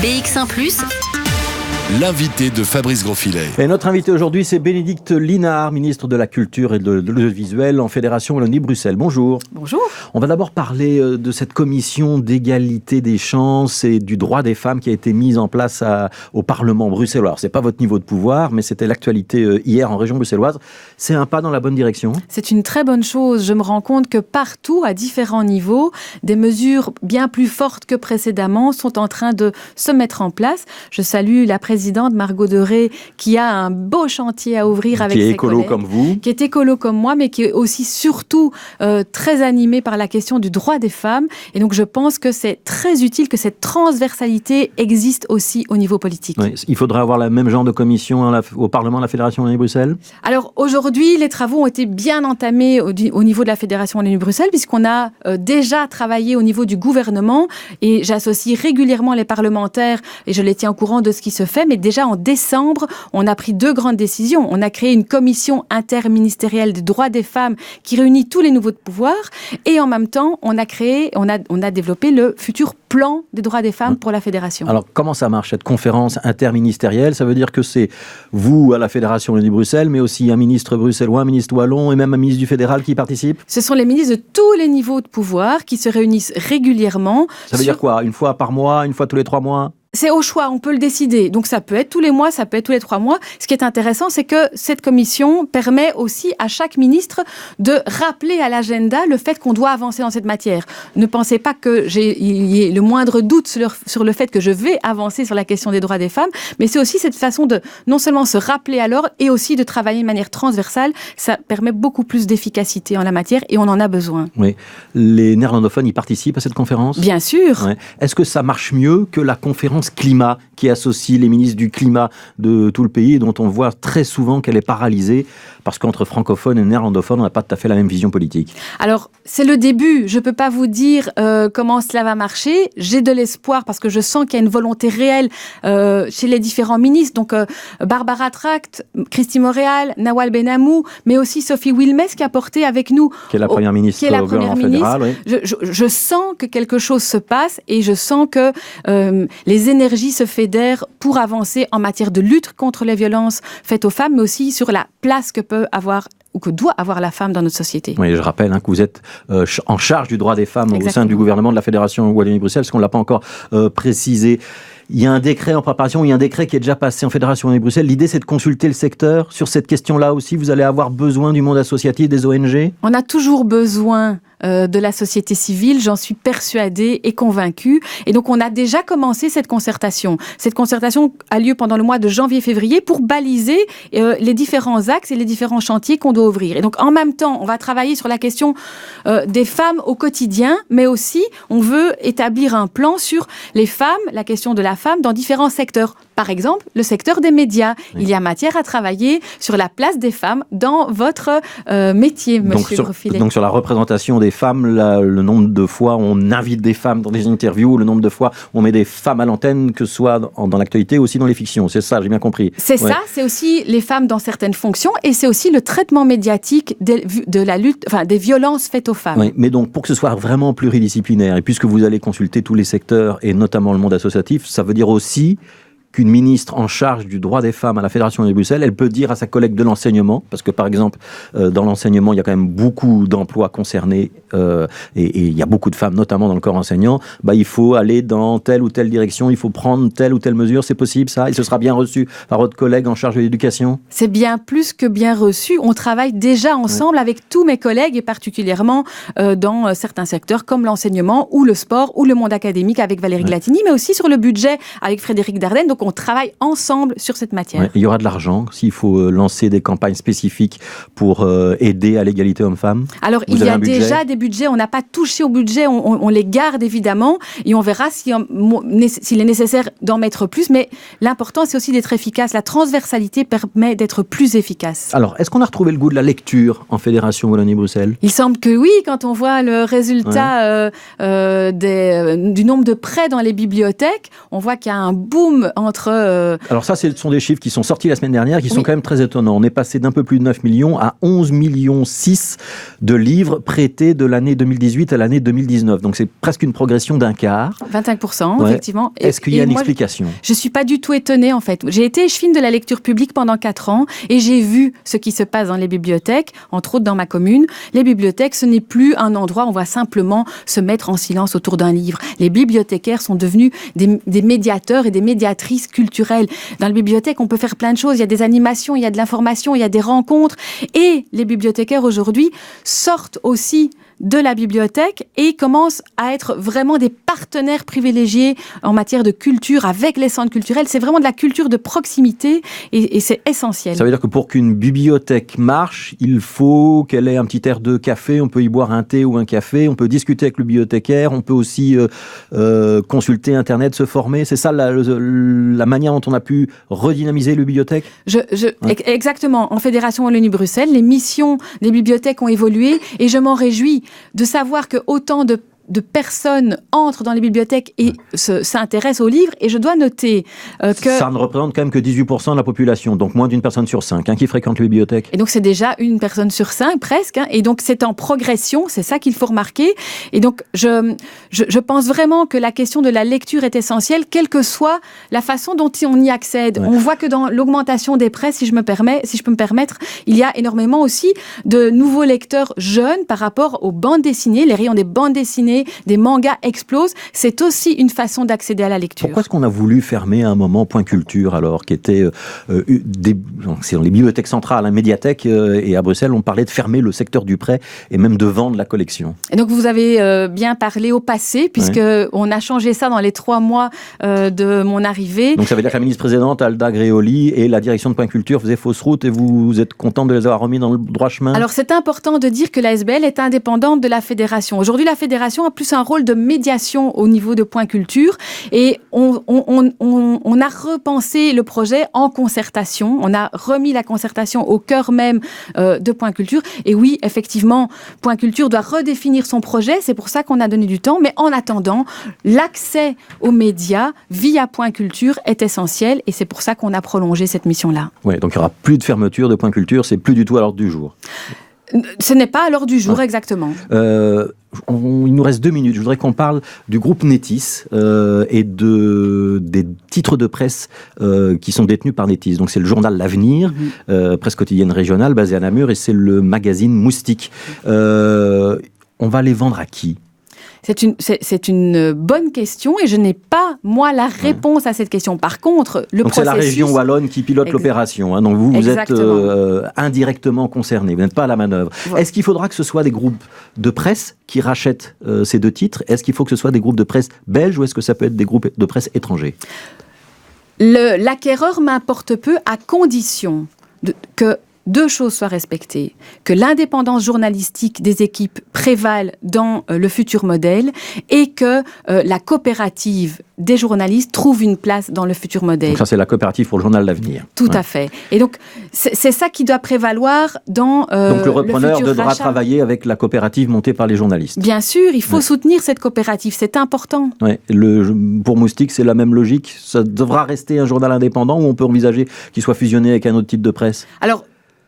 BX1 +, l'invité de Fabrice Grosfilet. Et notre invité aujourd'hui, c'est Bénédicte Linard, ministre de la Culture et de l'Audiovisuel en Fédération Wallonie-Bruxelles. Bonjour. Bonjour. On va d'abord parler de cette commission d'égalité des chances et du droit des femmes qui a été mise en place au Parlement bruxellois. Alors, c'est pas votre niveau de pouvoir, mais c'était l'actualité hier en région bruxelloise. C'est un pas dans la bonne direction? C'est une très bonne chose. Je me rends compte que partout, à différents niveaux, des mesures bien plus fortes que précédemment sont en train de se mettre en place. Je salue la présidente Margot Deré qui a un beau chantier à ouvrir avec ses collègues. Qui est écolo comme vous. Qui est écolo comme moi, mais qui est aussi surtout très animée par la question du droit des femmes. Et donc je pense que c'est très utile que cette transversalité existe aussi au niveau politique. Oui, il faudrait avoir le même genre de commission au Parlement de la Fédération Wallonie-Bruxelles? Alors aujourd'hui, les travaux ont été bien entamés au niveau de la Fédération Wallonie-Bruxelles puisqu'on a déjà travaillé au niveau du gouvernement et j'associe régulièrement les parlementaires et je les tiens au courant de ce qui se fait. Mais déjà en décembre, on a pris 2 grandes décisions. On a créé une commission interministérielle des droits des femmes qui réunit tous les niveaux de pouvoir et en même temps, on a développé le futur plan des droits des femmes pour la Fédération. Alors, comment ça marche, cette conférence interministérielle? Ça veut dire que c'est vous, à la Fédération Wallonie-Bruxelles, mais aussi un ministre bruxellois, un ministre wallon et même un ministre du fédéral qui participe? Ce sont les ministres de tous les niveaux de pouvoir qui se réunissent régulièrement. Ça veut dire quoi? Une fois par mois, une fois tous les 3 mois? C'est au choix, on peut le décider. Donc ça peut être tous les mois, ça peut être tous les 3 mois. Ce qui est intéressant, c'est que cette commission permet aussi à chaque ministre de rappeler à l'agenda le fait qu'on doit avancer dans cette matière. Ne pensez pas qu'il y ait le moindre doute sur le fait que je vais avancer sur la question des droits des femmes, mais c'est aussi cette façon de non seulement se rappeler à l'ordre et aussi de travailler de manière transversale. Ça permet beaucoup plus d'efficacité en la matière et on en a besoin. Oui. Les néerlandophones y participent à cette conférence? Bien sûr. Ouais. Est-ce que ça marche mieux que la conférence climat qui associe les ministres du climat de tout le pays et dont on voit très souvent qu'elle est paralysée parce qu'entre francophones et néerlandophones, on n'a pas tout à fait la même vision politique? Alors, c'est le début. Je ne peux pas vous dire comment cela va marcher. J'ai de l'espoir parce que je sens qu'il y a une volonté réelle chez les différents ministres. Donc, Barbara Tract, Christy Montréal, Nawal Benamou, mais aussi Sophie Wilmès qui a porté avec nous. Qui est la première ministre au gouvernement fédéral. Oui. Je sens que quelque chose se passe et je sens que les énergies se fédèrent pour avancer en matière de lutte contre les violences faites aux femmes, mais aussi sur la place que peut avoir ou que doit avoir la femme dans notre société. Oui, je rappelle que vous êtes en charge du droit des femmes Exactement. Au sein du gouvernement de la Fédération Wallonie-Bruxelles, parce qu'on ne l'a pas encore précisé. Il y a un décret en préparation, il y a un décret qui est déjà passé en Fédération Wallonie-Bruxelles. L'idée, c'est de consulter le secteur. Sur cette question-là aussi, vous allez avoir besoin du monde associatif, des ONG? On a toujours besoin de la société civile, j'en suis persuadée et convaincue. Et donc, on a déjà commencé cette concertation. Cette concertation a lieu pendant le mois de janvier-février pour baliser les différents axes et les différents chantiers qu'on doit ouvrir. Et donc, en même temps, on va travailler sur la question des femmes au quotidien, mais aussi, on veut établir un plan sur les femmes, la question de la femme dans différents secteurs. Par exemple, le secteur des médias. Oui. Il y a matière à travailler sur la place des femmes dans votre métier, monsieur Grosfilet. Donc, sur la représentation des femmes, le nombre de fois on invite des femmes dans des interviews, le nombre de fois on met des femmes à l'antenne, que ce soit dans l'actualité ou aussi dans les fictions. C'est ça, j'ai bien compris. C'est ça, c'est aussi les femmes dans certaines fonctions et c'est aussi le traitement médiatique de la lutte, enfin, des violences faites aux femmes. Oui, mais donc, pour que ce soit vraiment pluridisciplinaire, et puisque vous allez consulter tous les secteurs et notamment le monde associatif, ça veut dire aussi qu'une ministre en charge du droit des femmes à la Fédération de Bruxelles, elle peut dire à sa collègue de l'enseignement, parce que par exemple, dans l'enseignement, il y a quand même beaucoup d'emplois concernés, et il y a beaucoup de femmes, notamment dans le corps enseignant, il faut aller dans telle ou telle direction, il faut prendre telle ou telle mesure, c'est possible ça? Et ce sera bien reçu par votre collègue en charge de l'éducation? C'est bien plus que bien reçu. On travaille déjà ensemble avec tous mes collègues, et particulièrement dans certains secteurs, comme l'enseignement, ou le sport, ou le monde académique avec Valérie Glatini, mais aussi sur le budget avec Frédéric Dardenne. Donc, on travaille ensemble sur cette matière. Il y aura de l'argent s'il faut lancer des campagnes spécifiques pour aider à l'égalité homme-femme? Alors, il y a déjà des budgets. On n'a pas touché au budget. On les garde évidemment et on verra s'il est nécessaire d'en mettre plus. Mais l'important, c'est aussi d'être efficace. La transversalité permet d'être plus efficace. Alors, est-ce qu'on a retrouvé le goût de la lecture en Fédération Wallonie-Bruxelles? Il semble que oui, quand on voit le résultat du nombre de prêts dans les bibliothèques. On voit qu'il y a un boom en entre... Alors ça, ce sont des chiffres qui sont sortis la semaine dernière, qui sont quand même très étonnants. On est passé d'un peu plus de 9 millions à 11,6 millions de livres prêtés de l'année 2018 à l'année 2019. Donc c'est presque une progression d'un quart. 25%, effectivement. Est-ce qu'il y a une explication ? Je ne suis pas du tout étonnée, en fait. J'ai été échevine de la lecture publique pendant 4 ans et j'ai vu ce qui se passe dans les bibliothèques, entre autres dans ma commune. Les bibliothèques, ce n'est plus un endroit où on va simplement se mettre en silence autour d'un livre. Les bibliothécaires sont devenus des médiateurs et des médiatrices culturelles. Dans la bibliothèque, on peut faire plein de choses. Il y a des animations, il y a de l'information, il y a des rencontres. Et les bibliothécaires aujourd'hui sortent aussi de la bibliothèque et commencent à être vraiment des partenaires privilégiés en matière de culture avec les centres culturels. C'est vraiment de la culture de proximité et c'est essentiel. Ça veut dire que pour qu'une bibliothèque marche, il faut qu'elle ait un petit air de café, on peut y boire un thé ou un café, on peut discuter avec le bibliothécaire, on peut aussi consulter Internet, se former. C'est ça la manière dont on a pu redynamiser les bibliothèques ? Exactement. En Fédération Wallonie-Bruxelles, les missions des bibliothèques ont évolué et je m'en réjouis de savoir que autant de personnes entrent dans les bibliothèques et s'intéressent aux livres. Et je dois noter que... Ça ne représente quand même que 18% de la population, donc moins d'une personne sur 5 qui fréquente les bibliothèques. Et donc c'est déjà une personne sur 5 presque. Et donc c'est en progression, c'est ça qu'il faut remarquer. Et donc je pense vraiment que la question de la lecture est essentielle, quelle que soit la façon dont on y accède. Ouais. On voit que dans l'augmentation des presse, si je peux me permettre, il y a énormément aussi de nouveaux lecteurs jeunes par rapport aux bandes dessinées. Les rayons des bandes dessinées, des mangas explosent, c'est aussi une façon d'accéder à la lecture. Pourquoi est-ce qu'on a voulu fermer à un moment Point Culture, alors, qui était c'est dans les bibliothèques centrales, médiathèques, et à Bruxelles, on parlait de fermer le secteur du prêt et même de vendre la collection. Et donc vous avez bien parlé au passé, puisque on a changé ça dans les 3 mois de mon arrivée. Donc ça veut dire que la ministre-présidente Alda Gréoli et la direction de Point Culture faisaient fausse route et vous êtes contente de les avoir remis dans le droit chemin ? Alors c'est important de dire que la SBL est indépendante de la fédération. Aujourd'hui, la fédération a plus un rôle de médiation au niveau de Point Culture et on a repensé le projet en concertation. On a remis la concertation au cœur même de Point Culture. Et oui, effectivement, Point Culture doit redéfinir son projet. C'est pour ça qu'on a donné du temps. Mais en attendant, l'accès aux médias via Point Culture est essentiel et c'est pour ça qu'on a prolongé cette mission-là. Oui, donc il n'y aura plus de fermeture de Point Culture. C'est plus du tout à l'ordre du jour. Ce n'est pas à l'ordre du jour, exactement. Il nous reste 2 minutes. Je voudrais qu'on parle du groupe Netis et des titres de presse qui sont détenus par Netis. Donc c'est le journal L'Avenir, presse quotidienne régionale basée à Namur, et c'est le magazine Moustique. On va les vendre à qui ? C'est une bonne question et je n'ai pas, moi, la réponse à cette question. Par contre, le processus... C'est la région wallonne qui pilote l'opération. Hein, donc vous êtes indirectement concerné. Vous n'êtes pas à la manœuvre. Ouais. Est-ce qu'il faudra que ce soit des groupes de presse qui rachètent ces 2 titres ? Est-ce qu'il faut que ce soit des groupes de presse belges ou est-ce que ça peut être des groupes de presse étrangers ? L'acquéreur m'importe peu à condition que 2 choses soient respectées, que l'indépendance journalistique des équipes prévale dans le futur modèle et que la coopérative des journalistes trouve une place dans le futur modèle. Donc ça, c'est la coopérative pour le journal L'Avenir. Tout à fait. Et donc, c'est ça qui doit prévaloir dans donc le repreneur le devra travailler avec la coopérative montée par les journalistes. Bien sûr, il faut soutenir cette coopérative, c'est important. Ouais. Pour Moustique, c'est la même logique. Ça devra rester un journal indépendant ou on peut envisager qu'il soit fusionné avec un autre type de presse ? Alors,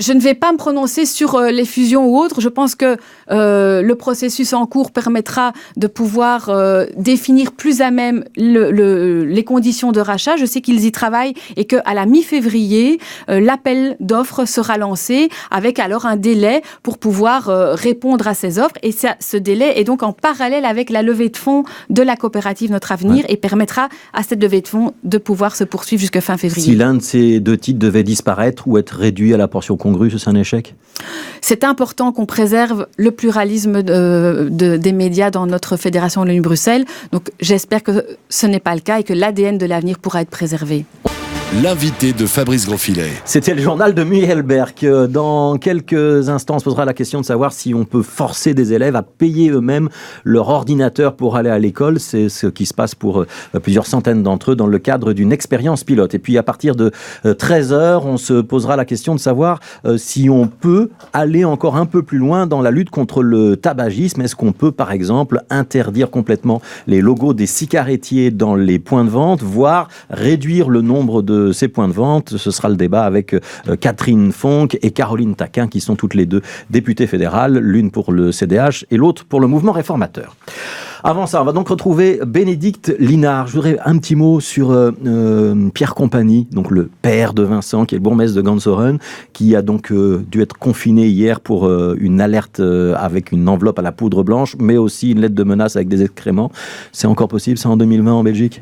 je ne vais pas me prononcer sur les fusions ou autres. Je pense que le processus en cours permettra de pouvoir définir plus à même les conditions de rachat. Je sais qu'ils y travaillent et qu'à la mi-février, l'appel d'offres sera lancé avec alors un délai pour pouvoir répondre à ces offres. Et ce délai est donc en parallèle avec la levée de fonds de la coopérative Notre Avenir et permettra à cette levée de fonds de pouvoir se poursuivre jusqu'à fin février. Si l'un de ces 2 titres devait disparaître ou être réduit à la portion congrue, c'est un échec ? C'est important qu'on préserve le pluralisme des médias dans notre Fédération Wallonie-Bruxelles. Donc j'espère que ce n'est pas le cas et que l'ADN de l'Avenir pourra être préservé. L'invité de Fabrice Grosfilet. C'était le journal de Muhlenberg. Dans quelques instants, on se posera la question de savoir si on peut forcer des élèves à payer eux-mêmes leur ordinateur pour aller à l'école. C'est ce qui se passe pour plusieurs centaines d'entre eux dans le cadre d'une expérience pilote. Et puis à partir de 13h, on se posera la question de savoir si on peut aller encore un peu plus loin dans la lutte contre le tabagisme. Est-ce qu'on peut, par exemple, interdire complètement les logos des cigarettiers dans les points de vente, voire réduire le nombre de ces points de vente? Ce sera le débat avec Catherine Fonck et Caroline Taquin, qui sont toutes les deux députées fédérales, l'une pour le CDH et l'autre pour le mouvement réformateur. Avant ça, on va donc retrouver Bénédicte Linard. Je voudrais un petit mot sur Pierre Compagnie, donc le père de Vincent, qui est le bourgmestre de Gansoren, qui a donc dû être confiné hier pour une alerte avec une enveloppe à la poudre blanche, mais aussi une lettre de menace avec des excréments. C'est encore possible, ça, en 2020 en Belgique ?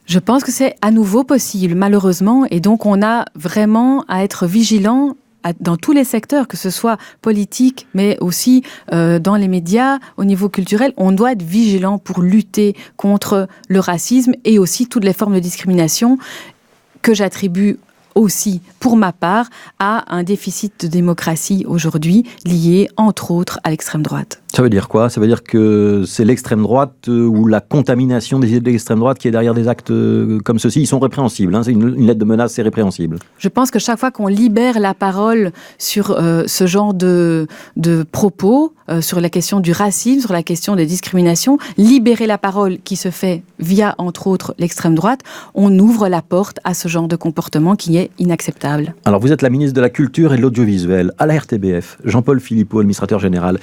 Je pense que c'est à nouveau possible, malheureusement, et donc on a vraiment à être vigilant dans tous les secteurs, que ce soit politique, mais aussi dans les médias, au niveau culturel. On doit être vigilant pour lutter contre le racisme et aussi toutes les formes de discrimination que j'attribue aussi, pour ma part, à un déficit de démocratie aujourd'hui lié, entre autres, à l'extrême droite. Ça veut dire quoi ? Ça veut dire que c'est l'extrême droite ou la contamination des idées de l'extrême droite qui est derrière des actes comme ceux-ci. Ils sont répréhensibles. C'est une lettre de menace, c'est répréhensible. Je pense que chaque fois qu'on libère la parole sur ce genre de propos, sur la question du racisme, sur la question des discriminations, libérer la parole qui se fait via, entre autres, l'extrême droite, on ouvre la porte à ce genre de comportement qui est inacceptable. Alors, vous êtes la ministre de la Culture et de l'Audiovisuel à la RTBF. Jean-Paul Philippot, administrateur général.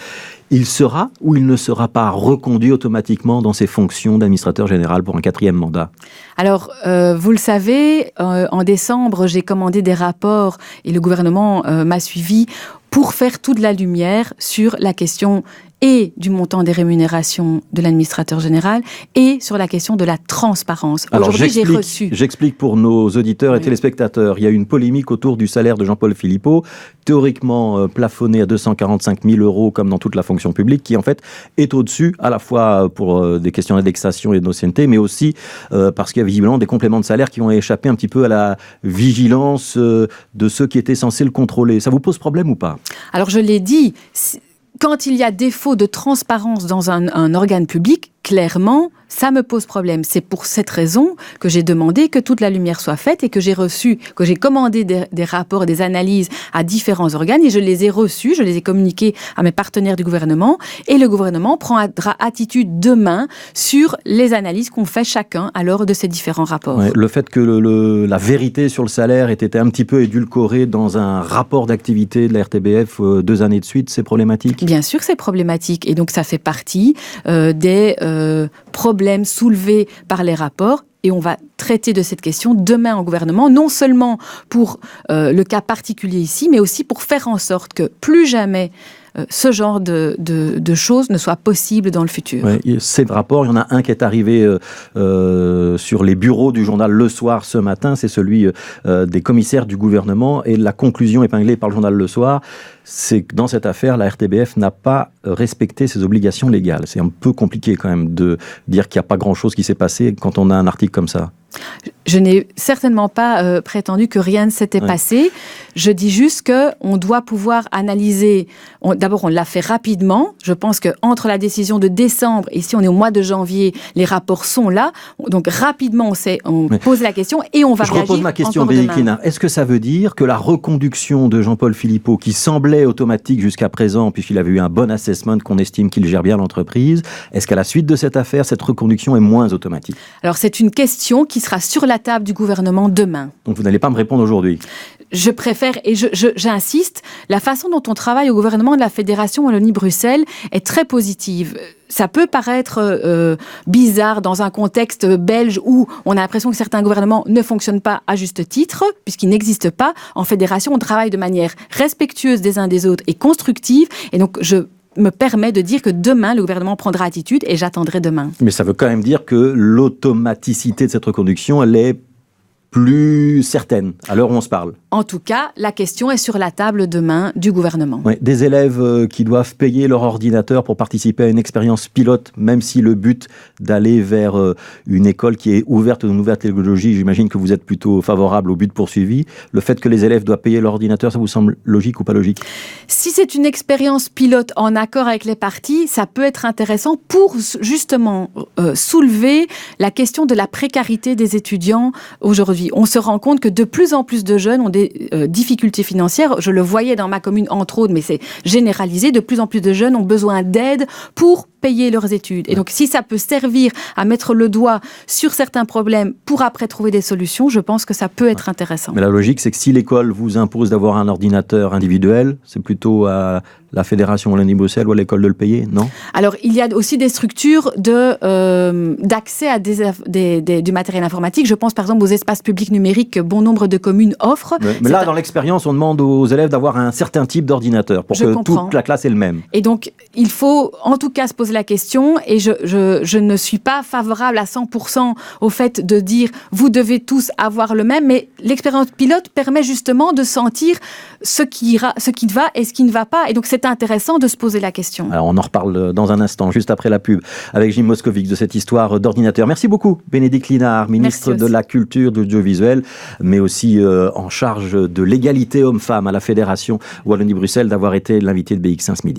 Il sera ou il ne sera pas reconduit automatiquement dans ses fonctions d'administrateur général pour un 4e mandat ? Alors, vous le savez, en décembre, j'ai commandé des rapports et le gouvernement m'a suivi pour faire toute la lumière sur la question et du montant des rémunérations de l'administrateur général et sur la question de la transparence. Alors, aujourd'hui, j'ai reçu... J'explique pour nos auditeurs et téléspectateurs. Il y a eu une polémique autour du salaire de Jean-Paul Philippot, théoriquement plafonné à 245 000 € comme dans toute la fonction publique, qui en fait est au-dessus, à la fois pour des questions d'indexation et d'ancienneté, mais aussi parce qu'il y a visiblement des compléments de salaire qui ont échappé un petit peu à la vigilance de ceux qui étaient censés le contrôler. Ça vous pose problème ou pas ? Alors, je l'ai dit... Quand il y a défaut de transparence dans un organe public, clairement, ça me pose problème. C'est pour cette raison que j'ai demandé que toute la lumière soit faite et que j'ai commandé des rapports, des analyses à différents organes et je les ai reçus, je les ai communiqués à mes partenaires du gouvernement et le gouvernement prendra attitude demain sur les analyses qu'on fait chacun alors de ces différents rapports. Ouais, le fait que la vérité sur le salaire ait été un petit peu édulcorée dans un rapport d'activité de la RTBF 2 années de suite, c'est problématique ? Bien sûr que c'est problématique et donc ça fait partie des problèmes soulevés par les rapports et on va traiter de cette question demain au gouvernement, non seulement pour le cas particulier ici, mais aussi pour faire en sorte que plus jamais ce genre de choses ne soit possible dans le futur. Ouais, ces rapports, il y en a un qui est arrivé sur les bureaux du journal Le Soir ce matin, c'est celui des commissaires du gouvernement et la conclusion épinglée par le journal Le Soir, c'est que dans cette affaire, la RTBF n'a pas respecté ses obligations légales. C'est un peu compliqué quand même de dire qu'il n'y a pas grand-chose qui s'est passé quand on a un article comme ça. Je n'ai certainement pas prétendu que rien ne s'était passé. Je dis juste qu'on doit pouvoir analyser. D'abord, on l'a fait rapidement. Je pense qu'entre la décision de décembre et ici, on est au mois de janvier, les rapports sont là. Donc, rapidement, on pose la question et on va réagir. Je repose ma question, Bénédicte Linard. Est-ce que ça veut dire que la reconduction de Jean-Paul Philippot, qui semblait automatique jusqu'à présent, puisqu'il avait eu un bon assessment, qu'on estime qu'il gère bien l'entreprise, est-ce qu'à la suite de cette affaire, cette reconduction est moins automatique ? Alors, c'est une question qui sera sur la table du gouvernement demain. Donc vous n'allez pas me répondre aujourd'hui ? Je préfère, et j'insiste, la façon dont on travaille au gouvernement de la Fédération Wallonie-Bruxelles est très positive. Ça peut paraître bizarre dans un contexte belge où on a l'impression que certains gouvernements ne fonctionnent pas à juste titre, puisqu'ils n'existent pas. En fédération, on travaille de manière respectueuse des uns des autres et constructive. Et donc, je me permet de dire que demain, le gouvernement prendra attitude et j'attendrai demain. Mais ça veut quand même dire que l'automaticité de cette reconduction, elle est plus certaine à l'heure où on se parle. en tout cas, la question est sur la table demain du gouvernement. Oui, des élèves qui doivent payer leur ordinateur pour participer à une expérience pilote, même si le but d'aller vers une école qui est ouverte aux nouvelles technologies, j'imagine que vous êtes plutôt favorable au but poursuivi. Le fait que les élèves doivent payer leur ordinateur, ça vous semble logique ou pas logique? Si c'est une expérience pilote en accord avec les parties, ça peut être intéressant pour justement soulever la question de la précarité des étudiants aujourd'hui. On se rend compte que de plus en plus de jeunes ont des difficultés financières. Je le voyais dans ma commune, entre autres, mais c'est généralisé. De plus en plus de jeunes ont besoin d'aide pour payer leurs études. Et donc, si ça peut servir à mettre le doigt sur certains problèmes pour après trouver des solutions, je pense que ça peut être intéressant. Mais la logique, c'est que si l'école vous impose d'avoir un ordinateur individuel, c'est plutôt à la Fédération Wallonie-Bruxelles ou à l'école de le payer, non? Alors, il y a aussi des structures d'accès à du matériel informatique. Je pense par exemple aux espaces publics numériques que bon nombre de communes offrent. Mais là, dans l'expérience, on demande aux élèves d'avoir un certain type d'ordinateur pour que toute la classe ait le même. Et donc, il faut en tout cas se poser la question, et je ne suis pas favorable à 100% au fait de dire vous devez tous avoir le même, mais l'expérience pilote permet justement de sentir ce qui va et ce qui ne va pas. Et donc, c'est intéressant de se poser la question. Alors, on en reparle dans un instant, juste après la pub, avec Jim Moscovic de cette histoire d'ordinateur. Merci beaucoup, Bénédicte Linard, ministre de la Culture, de l'Audiovisuel, mais aussi en charge de l'égalité homme-femme à la Fédération Wallonie-Bruxelles, d'avoir été l'invité de BX1 ce midi.